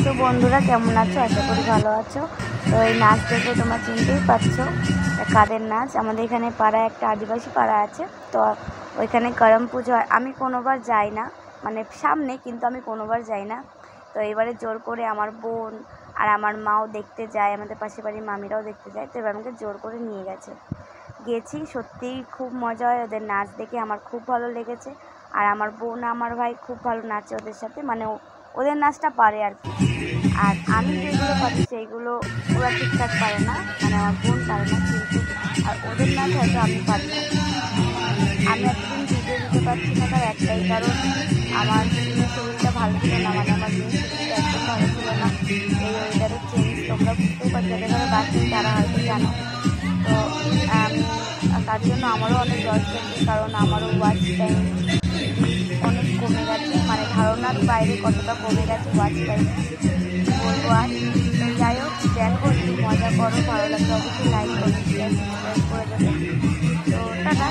তো বন্ধুরা কেমন আছো? আশা করি ভালো আছো। তো এই নাচ দেখে তোমরা চিনতেই পারছো কাদের নাচ। আমাদের এখানে পাড়ায় একটা আদিবাসী পাড়া আছে, তো ওইখানে করম পুজো হয়। আমি কোনোবার যাই না, মানে সামনে, কিন্তু আমি কোনোবার যাই না। তো এবারে জোর করে আমার বোন আর আমার মাও দেখতে যায়, আমাদের পাশের বাড়ির মামিরাও দেখতে যায়। তো এবার আমাকে জোর করে নিয়ে গেছি। সত্যিই খুব মজা হয়, ওদের নাচ দেখে আমার খুব ভালো লেগেছে। আর আমার বোন আমার ভাই খুব ভালো নাচে ওদের সাথে, মানে ওদের নাচটা পারে আর কি। আর আমি যেগুলো পারি সেইগুলো ওরা ঠিকঠাক পারে না, মানে আমার বোন পারে না, কিন্তু আর ওদের নাচ হয়তো আমি পারি না। আমি এতদিন ভিডিও দিতে পারছি না, তার একটাই কারণ আমার মেয়ের শরীরটা ভালো ছিল না, মানে আমার মেয়ের শরীরটা একদম ভালো ছিল না। এই ওয়েদারের চেঞ্জ তোমরা বুঝতেই পারছো, যাদের ঘরে বাচ্চা তারা হয়তো জানো। তো আমি তার জন্য আমারও অনেক লস হয়েছে, কারণ আমারও ওয়াচ টাইম অনেক কমে গেছে, মানে ধারণার বাইরে কতটা কমে গেছে ওয়াচ টাইম বলবো। আর তো যাই হোক, দেখো, একটু মজা করো, ভালো লাগলে অবশ্যই লাইক করে সাবস্ক্রাইব করে দেবে। তো টাটা।